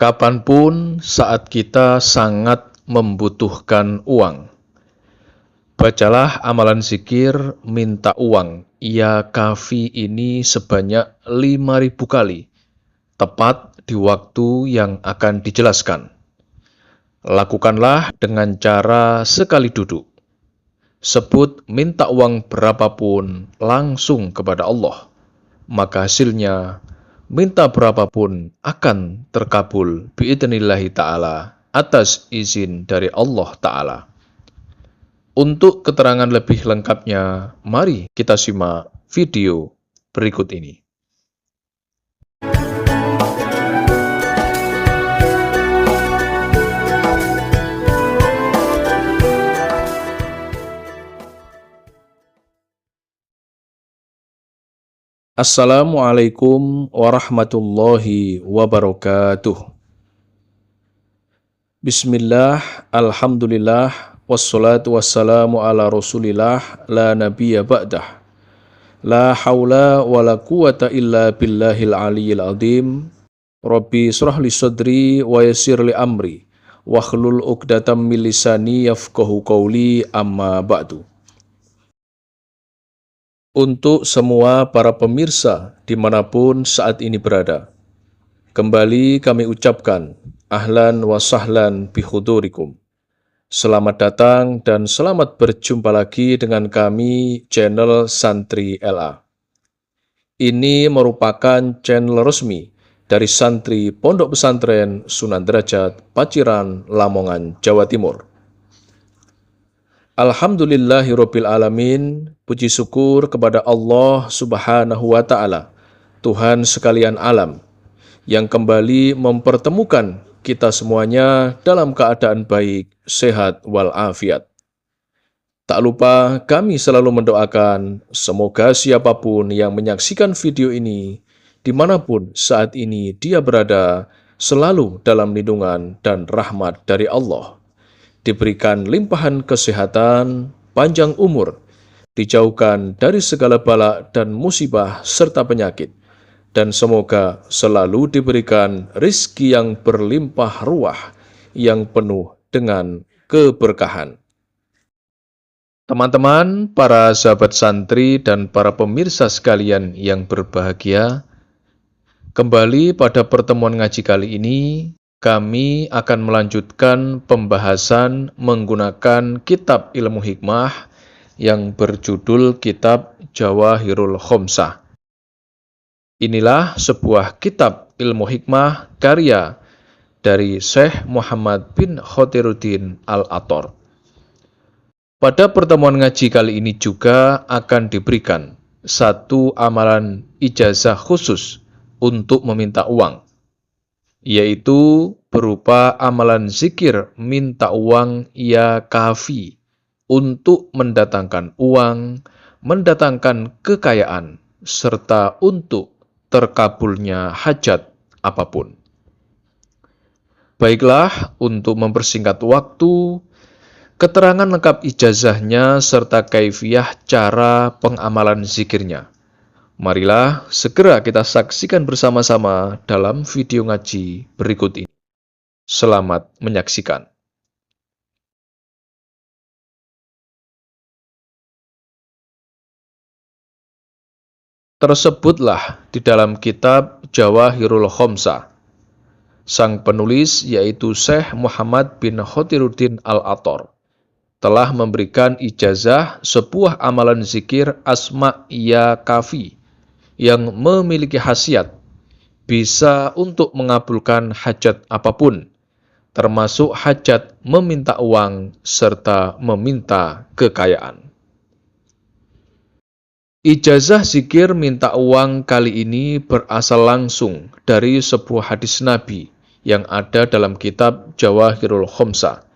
Kapanpun saat kita sangat membutuhkan uang, bacalah amalan zikir minta uang ya kafi ini sebanyak 5.000 kali, tepat di waktu yang akan dijelaskan. Lakukanlah dengan cara sekali duduk. Sebut minta uang berapapun langsung kepada Allah, maka hasilnya minta berapapun akan terkabul biidnillahi ta'ala atas izin dari Allah ta'ala. Untuk keterangan lebih lengkapnya, mari kita simak video berikut ini. Assalamualaikum warahmatullahi wabarakatuh. Bismillah, alhamdulillah, wassalatu wassalamu ala rasulillah, la nabiyya ba'dah. La hawla wa la quwata illa billahil aliyyil azim. Rabbi shrah li sadri wa yassir li amri, wahlul 'uqdatam min lisani yafqahu qawli, amma ba'du. Untuk semua para pemirsa dimanapun saat ini berada, kembali kami ucapkan ahlan wa sahlan bihudurikum. Selamat datang dan selamat berjumpa lagi dengan kami channel Santri LA. Ini merupakan channel resmi dari Santri Pondok Pesantren Sunan Derajat, Paciran, Lamongan, Jawa Timur. Alhamdulillahirabbil alamin, puji syukur kepada Allah Subhanahu wa taala, Tuhan sekalian alam, yang kembali mempertemukan kita semuanya dalam keadaan baik, sehat walafiat. Tak lupa kami selalu mendoakan semoga siapapun yang menyaksikan video ini, dimanapun saat ini dia berada, selalu dalam lindungan dan rahmat dari Allah, diberikan limpahan kesehatan, panjang umur, dijauhkan dari segala bala dan musibah serta penyakit, dan semoga selalu diberikan rizki yang berlimpah ruah, yang penuh dengan keberkahan. Teman-teman, para sahabat santri dan para pemirsa sekalian yang berbahagia, kembali pada pertemuan ngaji kali ini, kami akan melanjutkan pembahasan menggunakan kitab ilmu hikmah yang berjudul Kitab Jawahirul Khomsah. Inilah sebuah kitab ilmu hikmah karya dari Syekh Muhammad bin Khotiruddin Al-Athar. Pada pertemuan ngaji kali ini juga akan diberikan satu amalan ijazah khusus untuk meminta uang, yaitu berupa amalan zikir minta uang ya kafi untuk mendatangkan uang, mendatangkan kekayaan, serta untuk terkabulnya hajat apapun. Baiklah, untuk mempersingkat waktu, keterangan lengkap ijazahnya serta kaifiyah cara pengamalan zikirnya, marilah segera kita saksikan bersama-sama dalam video ngaji berikut ini. Selamat menyaksikan. Tersebutlah di dalam kitab Jawahirul Khomsah, sang penulis yaitu Syekh Muhammad bin Khotiruddin Al-Athar telah memberikan ijazah sebuah amalan zikir asma ya kafi yang memiliki khasiat bisa untuk mengabulkan hajat apapun, termasuk hajat meminta uang serta meminta kekayaan. Ijazah zikir minta uang kali ini berasal langsung dari sebuah hadis Nabi yang ada dalam kitab Jawahirul Khomsah,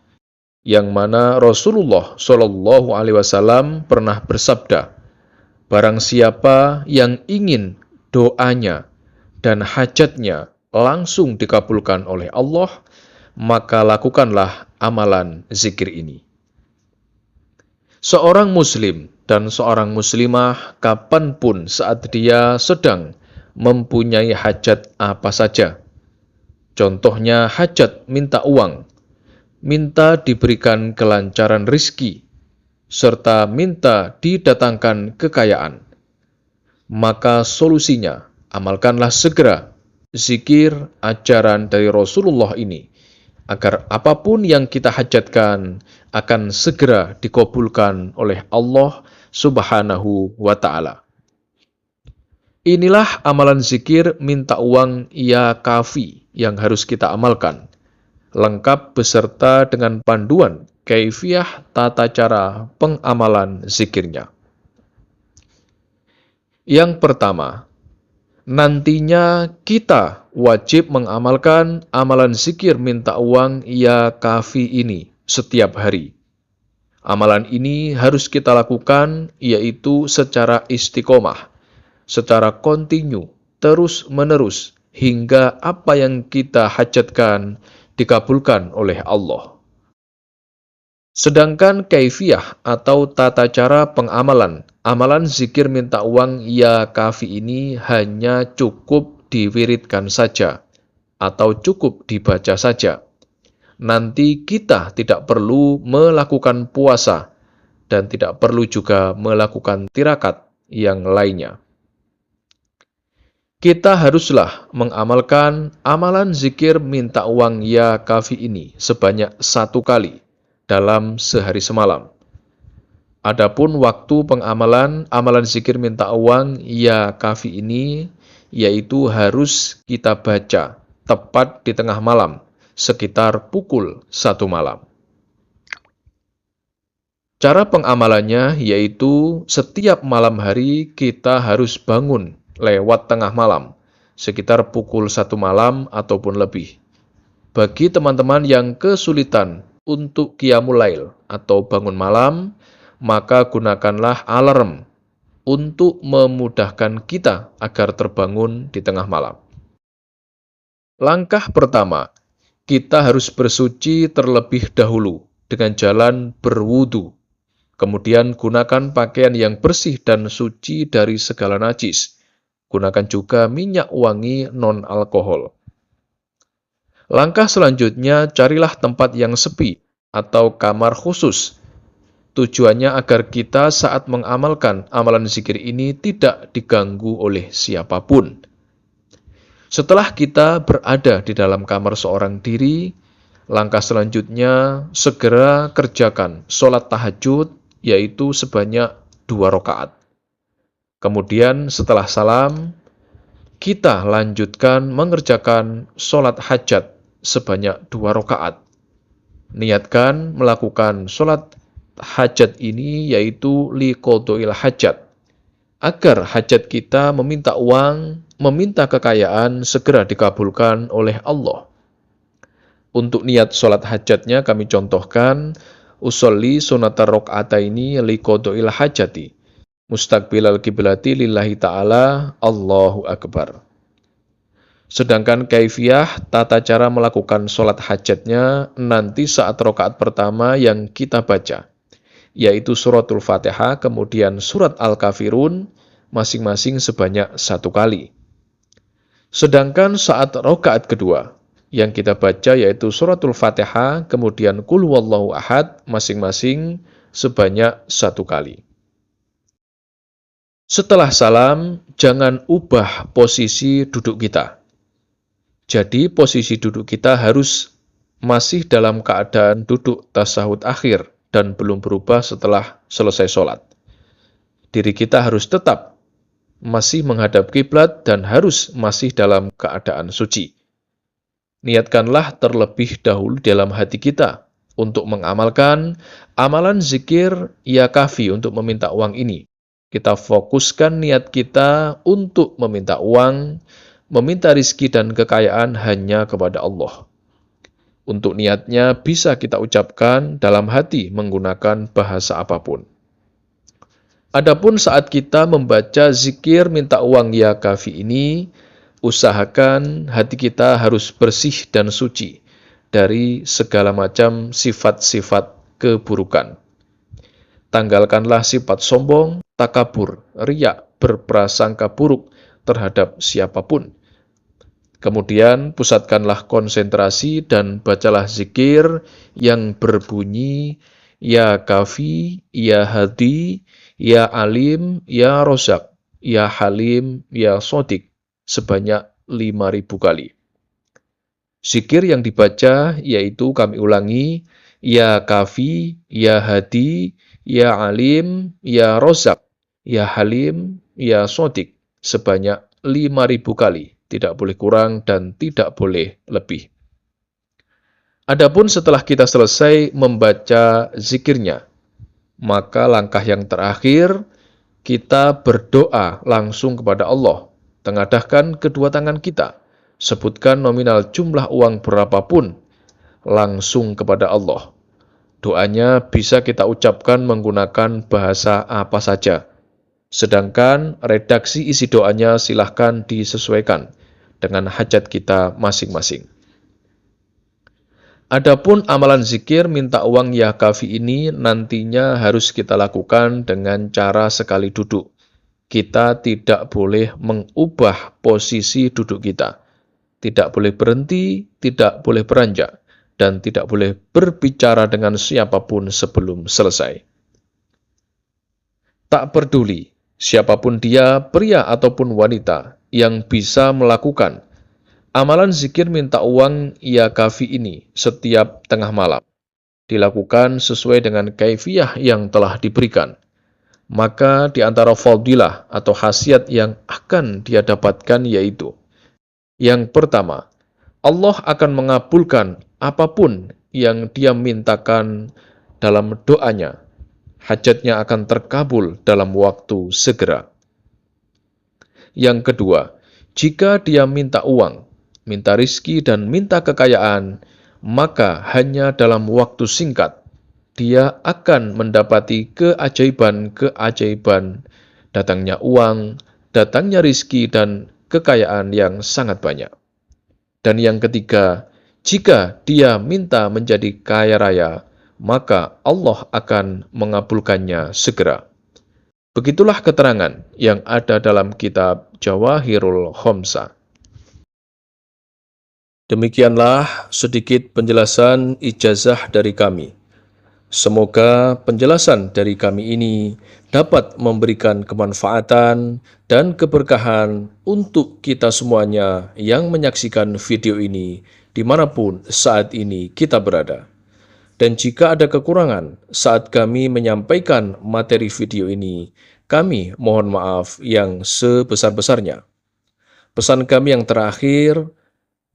yang mana Rasulullah Shallallahu Alaihi Wasallam pernah bersabda, barang siapa yang ingin doanya dan hajatnya langsung dikabulkan oleh Allah, maka lakukanlah amalan zikir ini. Seorang muslim dan seorang muslimah kapanpun saat dia sedang mempunyai hajat apa saja, Contohnya hajat, minta uang, minta diberikan kelancaran rizki, serta minta didatangkan kekayaan. Maka solusinya, amalkanlah segera zikir ajaran dari Rasulullah ini, agar apapun yang kita hajatkan akan segera dikabulkan oleh Allah Subhanahu wa Ta'ala. Inilah amalan zikir minta uang ya kafi yang harus kita amalkan, lengkap beserta dengan panduan kaifiyah tata cara pengamalan zikirnya. Yang pertama, nantinya kita wajib mengamalkan amalan zikir minta uang ya kafi ini setiap hari. Amalan ini harus kita lakukan yaitu secara istiqomah, secara kontinu, terus-menerus, hingga apa yang kita hajatkan dikabulkan oleh Allah. Sedangkan kaifiyah atau tata cara pengamalan, amalan zikir minta uang ya kafi ini hanya cukup diwiridkan saja, atau cukup dibaca saja. Nanti kita tidak perlu melakukan puasa, dan tidak perlu juga melakukan tirakat yang lainnya. Kita haruslah mengamalkan amalan zikir minta uang ya kafi ini sebanyak 1 kali dalam sehari semalam. Adapun waktu pengamalan amalan zikir minta uang ya kafi ini, yaitu harus kita baca tepat di tengah malam, sekitar pukul 1 malam. Cara pengamalannya yaitu setiap malam hari kita harus bangun lewat tengah malam, sekitar pukul 1 malam ataupun lebih. Bagi teman-teman yang kesulitan untuk qiyamul lail atau bangun malam, maka gunakanlah alarm untuk memudahkan kita agar terbangun di tengah malam. Langkah pertama, kita harus bersuci terlebih dahulu dengan jalan berwudu. Kemudian gunakan pakaian yang bersih dan suci dari segala najis. Gunakan juga minyak wangi non-alkohol. Langkah selanjutnya, carilah tempat yang sepi atau kamar khusus. Tujuannya agar kita saat mengamalkan amalan zikir ini tidak diganggu oleh siapapun. Setelah kita berada di dalam kamar seorang diri, langkah selanjutnya segera kerjakan sholat tahajud, yaitu sebanyak 2 rakaat. Kemudian setelah salam, kita lanjutkan mengerjakan sholat hajat sebanyak 2 rakaat. Niatkan melakukan sholat hajat ini yaitu liqodhoil hajat, agar hajat kita meminta uang, meminta kekayaan segera dikabulkan oleh Allah. Untuk niat sholat hajatnya kami contohkan, usolli sunatar rok'ataini liqodhoil hajati, mustaqbilal kiblati lillahi ta'ala, Allahu Akbar. Sedangkan kaifiyah, tata cara melakukan sholat hajatnya nanti saat rokaat pertama yang kita baca, yaitu suratul Fatihah, kemudian surat Al-Kafirun, masing-masing sebanyak 1 kali. Sedangkan saat rokaat kedua, yang kita baca yaitu suratul Fatihah, kemudian Qul Huwallahu Ahad, masing-masing sebanyak 1 kali. Setelah salam, jangan ubah posisi duduk kita. Jadi posisi duduk kita harus masih dalam keadaan duduk tasyahud akhir dan belum berubah setelah selesai sholat. Diri kita harus tetap masih menghadap kiblat dan harus masih dalam keadaan suci. Niatkanlah terlebih dahulu dalam hati kita untuk mengamalkan amalan zikir ya kafi untuk meminta uang ini. Kita fokuskan niat kita untuk meminta uang, meminta rizki dan kekayaan hanya kepada Allah. Untuk niatnya bisa kita ucapkan dalam hati menggunakan bahasa apapun. Adapun saat kita membaca zikir minta uang ya kafi ini, usahakan hati kita harus bersih dan suci dari segala macam sifat-sifat keburukan. Tanggalkanlah sifat sombong, takabur, riya, berprasangka buruk terhadap siapapun. Kemudian pusatkanlah konsentrasi dan bacalah zikir yang berbunyi Ya Kafi, Ya Hadi, Ya Alim, Ya Rozak, Ya Halim, Ya Sodik sebanyak 5.000 kali. Zikir yang dibaca yaitu kami ulangi Ya Kafi, Ya Hadi, Ya Alim, Ya Rozak, Ya Halim, Ya Sodik sebanyak 5.000 kali. Tidak boleh kurang dan tidak boleh lebih. Adapun setelah kita selesai membaca zikirnya, maka langkah yang terakhir kita berdoa langsung kepada Allah. Tengadahkan kedua tangan kita, sebutkan nominal jumlah uang berapapun langsung kepada Allah. Doanya bisa kita ucapkan menggunakan bahasa apa saja. Sedangkan redaksi isi doanya silahkan disesuaikan dengan hajat kita masing-masing. Adapun amalan zikir minta uang ya kafi ini nantinya harus kita lakukan dengan cara sekali duduk. Kita tidak boleh mengubah posisi duduk kita. Tidak boleh berhenti, tidak boleh beranjak, dan tidak boleh berbicara dengan siapapun sebelum selesai. Tak peduli siapapun dia, pria ataupun wanita, yang bisa melakukan amalan zikir minta uang ya kafi ini setiap tengah malam, dilakukan sesuai dengan kaifiyah yang telah diberikan. Maka di antara fadilah atau khasiat yang akan dia dapatkan yaitu, yang pertama, Allah akan mengabulkan apapun yang dia mintakan dalam doanya. Hajatnya akan terkabul dalam waktu segera. Yang kedua, jika dia minta uang, minta rizki dan minta kekayaan, maka hanya dalam waktu singkat, dia akan mendapati keajaiban-keajaiban, datangnya uang, datangnya rizki dan kekayaan yang sangat banyak. Dan yang ketiga, jika dia minta menjadi kaya raya, maka Allah akan mengabulkannya segera. Begitulah keterangan yang ada dalam kitab Jawahirul Khamsah. Demikianlah sedikit penjelasan ijazah dari kami. Semoga penjelasan dari kami ini dapat memberikan kemanfaatan dan keberkahan untuk kita semuanya yang menyaksikan video ini dimanapun saat ini kita berada. Dan jika ada kekurangan saat kami menyampaikan materi video ini, kami mohon maaf yang sebesar-besarnya. Pesan kami yang terakhir,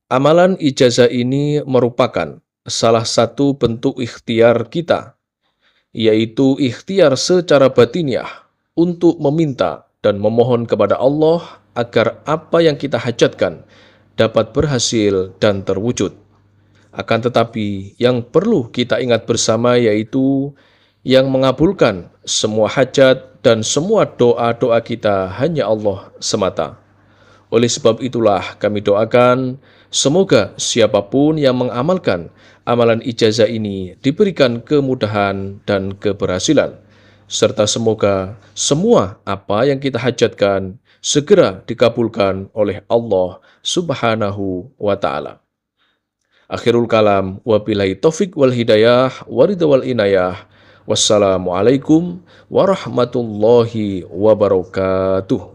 amalan ijazah ini merupakan salah satu bentuk ikhtiar kita, yaitu ikhtiar secara batiniah untuk meminta dan memohon kepada Allah agar apa yang kita hajatkan dapat berhasil dan terwujud. Akan tetapi yang perlu kita ingat bersama yaitu yang mengabulkan semua hajat dan semua doa-doa kita hanya Allah semata. Oleh sebab itulah kami doakan semoga siapapun yang mengamalkan amalan ijazah ini diberikan kemudahan dan keberhasilan, serta semoga semua apa yang kita hajatkan segera dikabulkan oleh Allah Subhanahu wa Ta'ala. Akhirul kalam, wabillahi taufik wal hidayah, waridha wal inayah. Wassalamualaikum warahmatullahi wabarakatuh.